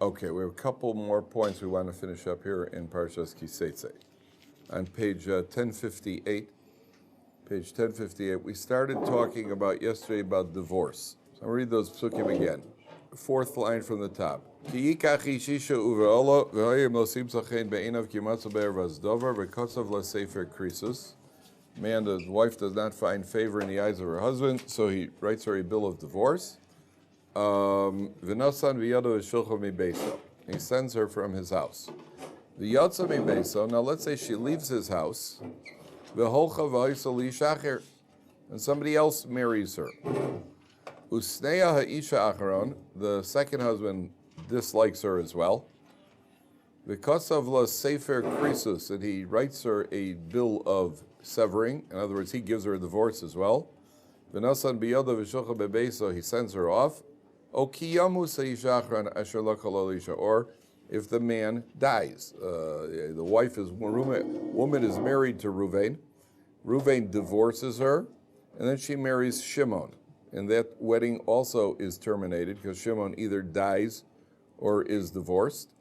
Okay, we have a couple more points we want to finish up here in Parshat Tetzei. On page 1058, we started talking about yesterday about divorce. So I'll read those psukim again. Fourth line from the top. Man, the wife does not find favor in the eyes of her husband, so he writes her a bill of divorce. He sends her from his house. Now let's say she leaves his house, and somebody else marries her. The second husband dislikes her as well. And he writes her a bill of severing. In other words, he gives her a divorce as well. He sends her off. Or if the man dies, the woman is married to Ruvain. Ruvain divorces her, and then she marries Shimon. And that wedding also is terminated because Shimon either dies or is divorced.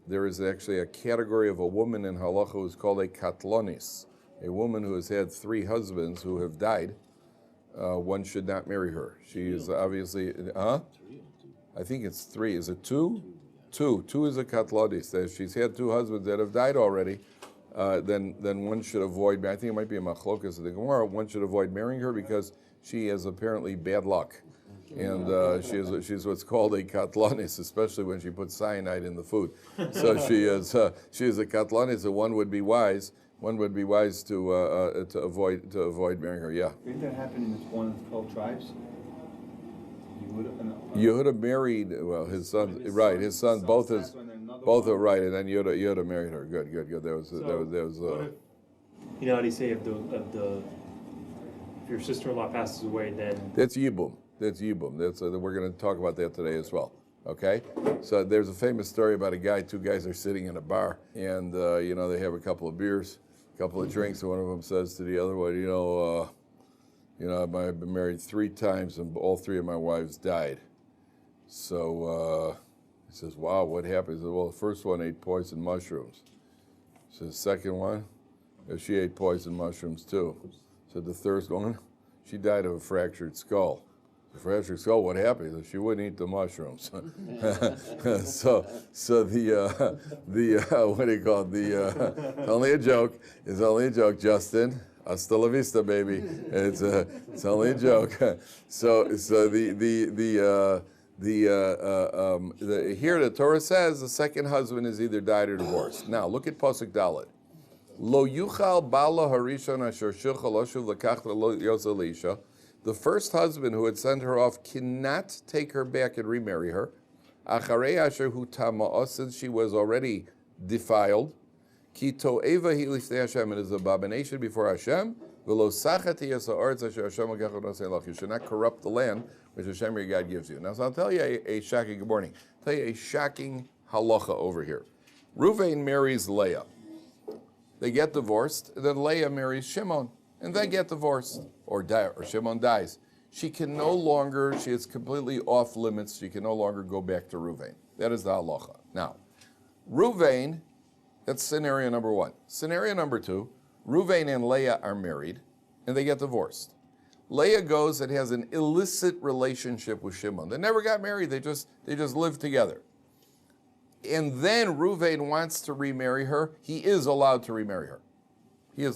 There is actually a category of a woman in halacha who is called a katlonis, a woman who has had 3 husbands who have died. One should not marry her. She is obviously, I think it's 3. Is it 2? 2. 2 is a katlonis. If she's had 2 husbands that have died already, then one should avoid. I think it might be a machlokas of the Gemara. One should avoid marrying her because she has apparently bad luck, and she's what's called a katlonis, especially when she puts cyanide in the food. So she is a katlonis, and one would be wise to avoid marrying her. Yeah. Didn't that happen in one of the 12 tribes? Yehuda married, well, his son, right? His son, both are right, and then Yehuda married her. Good. There was. You know how do you say if your sister-in-law passes away, then that's yibum. We're going to talk about that today as well. Okay, so there's a famous story about a guy. 2 guys are sitting in a bar, and they have a couple of beers, a couple of drinks, and one of them says to the other one, I've been married 3 times, and all 3 of my wives died. So he says, "Wow, what happened?" He says, "Well, the first one ate poison mushrooms." He says, "The second one, she ate poison mushrooms too." So the third one, she died of a fractured skull. The fractured skull, what happened? He said, she wouldn't eat the mushrooms. So what do you call it? It's only a joke. It's only a joke, Justin. Hasta la vista, baby. It's only a joke. So here the Torah says the second husband is either died or divorced. Now look at Pasuk Dalet. Lo yuchal bala harishon asher shilcha lo shuv lekachta lo yoza leisha. The first husband who had sent her off cannot take her back and remarry her. Acharei asher hu tama'ah, since she was already defiled. Ki to'eva hi lifnei Hashem, it is an abomination before Hashem. V'lo sachati yasa aretz asher Hashem l'kachot nosei lach. You should not corrupt the land which Hashem your God gives you. Now, so I'll tell you a shocking, good morning. I'll tell you a shocking halacha over here. Ruvain marries Leah. They get divorced, then Leah marries Shimon, and they get divorced, or Shimon dies. She is completely off limits. She can no longer go back to Ruvain. That is the halacha. Now, Ruvain, that's scenario number 1. Scenario number 2, Ruvain and Leah are married, and they get divorced. Leah goes and has an illicit relationship with Shimon. They never got married. They just lived together. And then Ruvain wants to remarry her. He is allowed to remarry her. You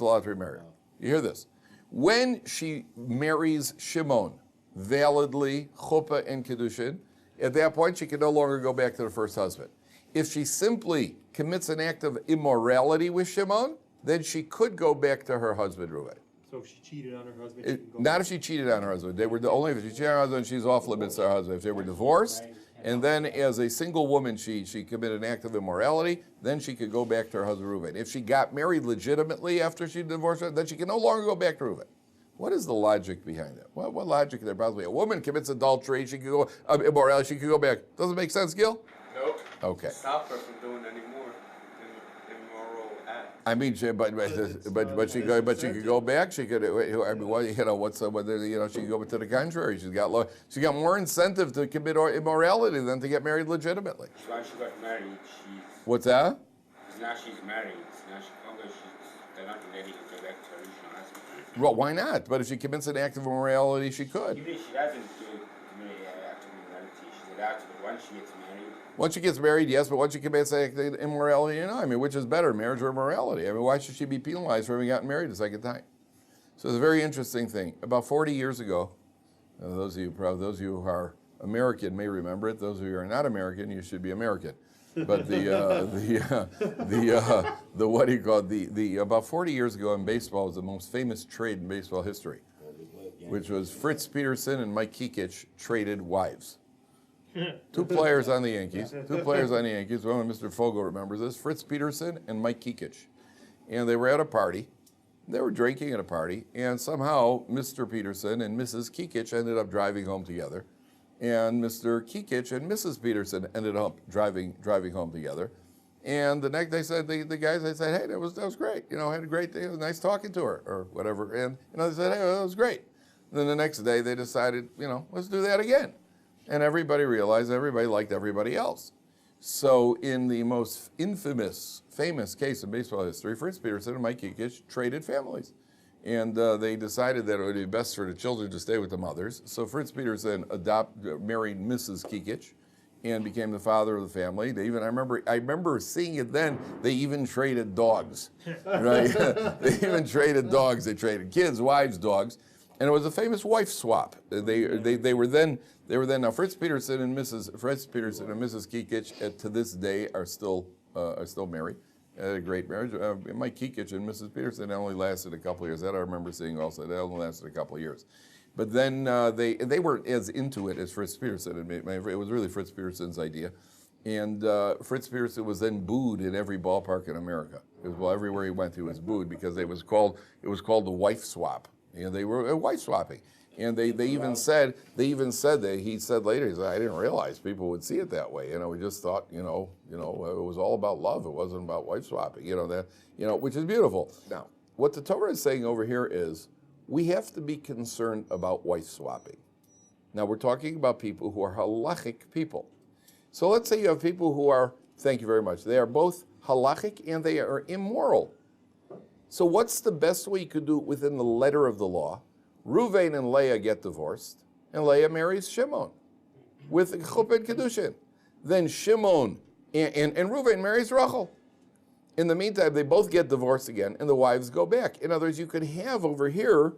hear this? When she marries Shimon, validly, chuppah and kiddushin, at that point she can no longer go back to the first husband. If she simply commits an act of immorality with Shimon, then she could go back to her husband, Ruvain. So if she cheated on her husband, not if she cheated on her husband. If she cheated on her husband, she's off limits to her husband. If they were divorced, and then as a single woman she committed an act of immorality, then she could go back to her husband Ruvain. If she got married legitimately after she divorced her, then she can no longer go back to Ruvain. What is the logic behind that? What logic could there possibly be? A woman commits adultery, she could go immorality, she could go back. Doesn't it make sense, Gil? Nope. Okay. Stop her from doing any more immoral I mean, but she could go back. She could. I mean, well, you know, she could go to the contrary. She got more incentive to commit immorality than to get married legitimately. Why she got married? What's that? Now she's married. Now she can't go. They're not letting her go back to her original husband. Well, why not? But if she commits an act of immorality, she could. Even if she doesn't commit an act of immorality, she's allowed to. But once she gets married. Once she gets married, yes, but once she commits an act of immorality, I mean, which is better, marriage or immorality? I mean, why should she be penalized for having gotten married a second time? So it's a very interesting thing. About 40 years ago, those of you who are American may remember it. Those of you who are not American, you should be American. But what do you call it? The about 40 years ago in baseball was the most famous trade in baseball history, which was Fritz Peterson and Mike Kikich traded wives. Two players on the Yankees. One, Mr. Fogel remembers this, Fritz Peterson and Mike Kikich. And they were at a party. They were drinking at a party, and somehow Mr. Peterson and Mrs. Kikich ended up driving home together. And Mr. Kikich and Mrs. Peterson ended up driving home together. And the next, they said, the guys, they said, hey, that was great. You know, I had a great day. It was nice talking to her, or whatever. And they said, hey, that was great. And then the next day, they decided, let's do that again. And everybody realized everybody liked everybody else. So in the most famous case in baseball history, Fritz Peterson and Mike Kikich traded families. And they decided that it would be best for the children to stay with the mothers. So Fritz Peterson married Mrs. Kikich and became the father of the family. I remember seeing it then, they even traded dogs, right? They even traded dogs. They traded kids, wives, dogs. And it was a famous wife swap. They were then now Fritz Peterson and Mrs. Kikich to this day are still married. A great marriage. Mike Kikich and Mrs. Peterson only lasted a couple of years. That I remember seeing also. That only lasted a couple of years. But then they weren't as into it as Fritz Peterson. It was really Fritz Peterson's idea. And Fritz Peterson was then booed in every ballpark in America. Everywhere he went, he was booed because it was called the wife swap. They were wife swapping. And they even said that he said later, he said, I didn't realize people would see it that way. We just thought, it was all about love. It wasn't about wife swapping, which is beautiful. Now, what the Torah is saying over here is we have to be concerned about wife swapping. Now, we're talking about people who are halachic people. So let's say you have people who are, thank you very much, they are both halachic and they are immoral. So what's the best way you could do it within the letter of the law? Reuven and Leah get divorced, and Leah marries Shimon with Chuppah and Kedushin. Then Shimon and Reuven marries Rachel. In the meantime, they both get divorced again, and the wives go back. In other words, you could have over here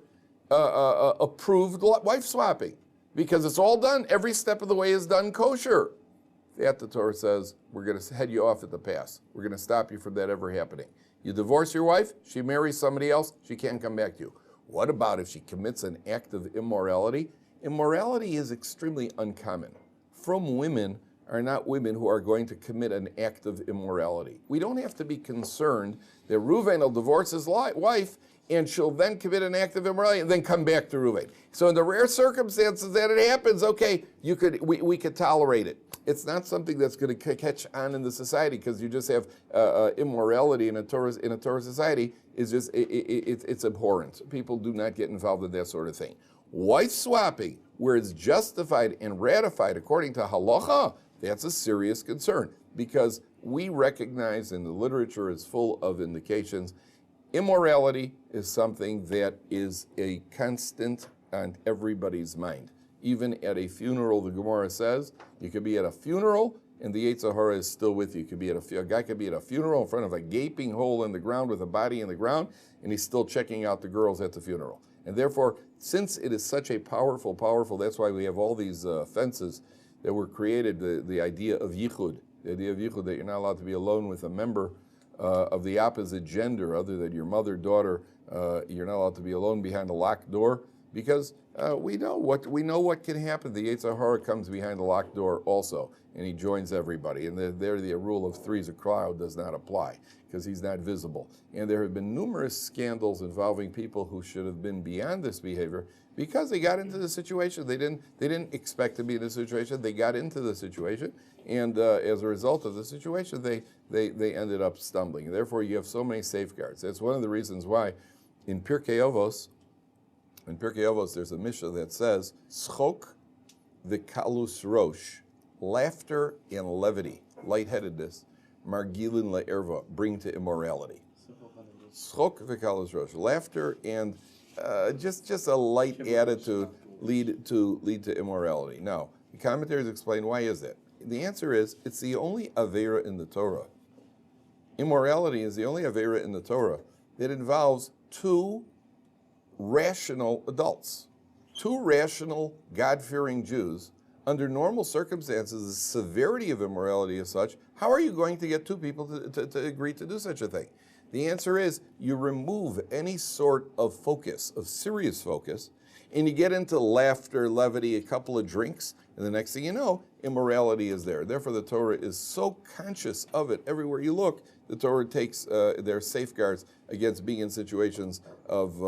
approved wife swapping because it's all done. Every step of the way is done kosher. That, the Torah says, we're going to head you off at the pass. We're going to stop you from that ever happening. You divorce your wife, she marries somebody else, she can't come back to you. What about if she commits an act of immorality? Immorality is extremely uncommon. From women are not women who are going to commit an act of immorality. We don't have to be concerned that Reuven will divorce his wife and she'll then commit an act of immorality and then come back to Reuven. So in the rare circumstances that it happens, okay, we could tolerate it. It's not something that's going to catch on in the society because you just have immorality in a Torah society. It's abhorrent. People do not get involved in that sort of thing. Wife swapping, where it's justified and ratified according to halacha, that's a serious concern because we recognize, and the literature is full of indications, immorality is something that is a constant on everybody's mind. Even at a funeral, the Gemara says, you could be at a funeral and the Yetzer Hara is still with you. A guy could be at a funeral in front of a gaping hole in the ground with a body in the ground, and he's still checking out the girls at the funeral. And therefore, since it is such a powerful, that's why we have all these fences that were created, the idea of yichud, that you're not allowed to be alone with a member of the opposite gender other than your mother, daughter. You're not allowed to be alone behind a locked door. Because we know what can happen. The Yetzer Hara comes behind a locked door also, and he joins everybody. And the rule of three's a crowd does not apply because he's not visible. And there have been numerous scandals involving people who should have been beyond this behavior because they got into the situation. They didn't expect to be in the situation. They got into the situation, and as a result of the situation, they ended up stumbling. Therefore, you have so many safeguards. That's one of the reasons why in Pirkei Avos, there's a Mishnah that says, Schok v'kalus rosh, laughter and levity, lightheadedness, margilin le'erva, bring to immorality. Schok v'kalus rosh, laughter and just a light attitude lead to immorality. Now, the commentaries explain why is that. The answer is, it's the only avera in the Torah. Immorality is the only avera in the Torah that involves two rational adults, two rational, God-fearing Jews. Under normal circumstances, the severity of immorality is such, how are you going to get two people to agree to do such a thing? The answer is you remove any sort of focus, of serious focus, and you get into laughter, levity, a couple of drinks, and the next thing you know, immorality is there. Therefore, the Torah is so conscious of it everywhere you look. The Torah takes their safeguards against being in situations of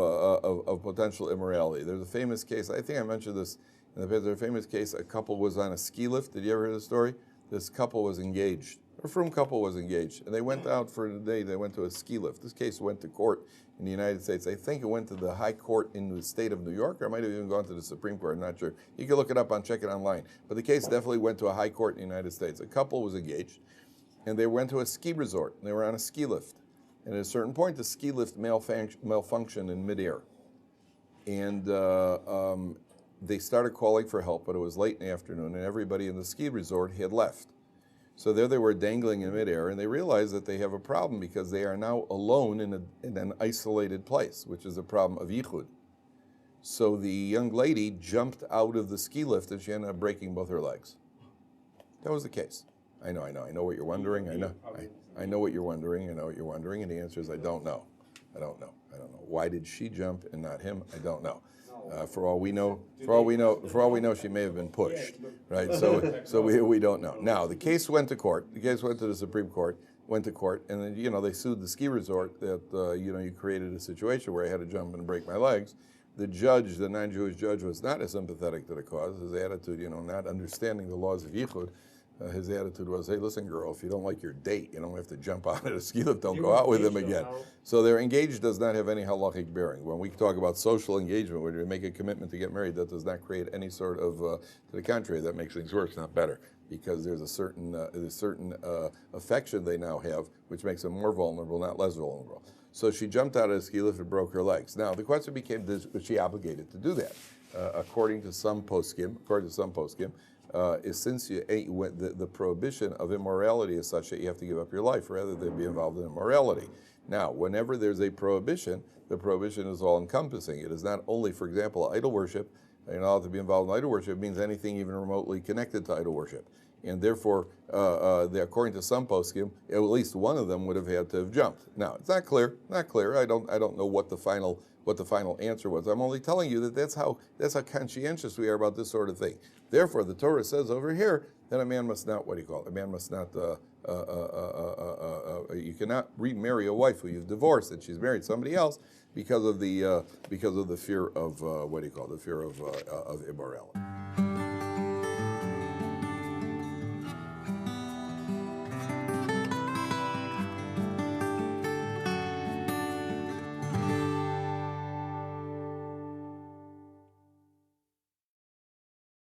potential immorality. There's a famous case, I think I mentioned this in the past, there's a famous case, a couple was on a ski lift. Did you ever hear the story? This couple was engaged. A frum couple was engaged, and they went out for the day. They went to a ski lift. This case went to court in the United States. I think it went to the High Court in the state of New York, or it might have even gone to the Supreme Court. I'm not sure. You can look it up check it online. But the case definitely went to a high court in the United States. A couple was engaged, and they went to a ski resort. And they were on a ski lift, and at a certain point, the ski lift malfunctioned in midair, and they started calling for help. But it was late in the afternoon, and everybody in the ski resort had left. So there they were dangling in midair, and they realized that they have a problem because they are now alone in an isolated place, which is a problem of yichud. So the young lady jumped out of the ski lift, and she ended up breaking both her legs. That was the case. I know what you're wondering. I know what you're wondering. And the answer is I don't know. Why did she jump and not him? I don't know. For all we know, she may have been pushed, right? So we don't know. Now the case went to court. The case went to the Supreme Court. Went to court, and then they sued the ski resort that you created a situation where I had to jump and break my legs. The judge, the non-Jewish judge, was not as sympathetic to the cause. His attitude, not understanding the laws of yichud. His attitude was, hey, listen, girl, if you don't like your date, you don't have to jump out of the ski lift, don't go out with him again. So their engaged does not have any halachic bearing. When we talk about social engagement, when you make a commitment to get married, that does not create any sort of, to the contrary, that makes things worse, not better, because there's a certain affection they now have, which makes them more vulnerable, not less vulnerable. So she jumped out of the ski lift and broke her legs. Now, the question became, was she obligated to do that? According to some poskim, is since the prohibition of immorality is such that you have to give up your life rather than be involved in immorality. Now, whenever there's a prohibition, the prohibition is all-encompassing. It is not only, for example, idol worship. You're not allowed to be involved in idol worship. It means anything even remotely connected to idol worship. And therefore, according to some poskim, at least one of them would have had to have jumped. Now, it's not clear. I don't know what the final answer was. I'm only telling you that that's how conscientious we are about this sort of thing. Therefore, the Torah says over here that a man must not, a man must not, you cannot remarry a wife who you've divorced and she's married somebody else because of the fear of, the fear of immorality.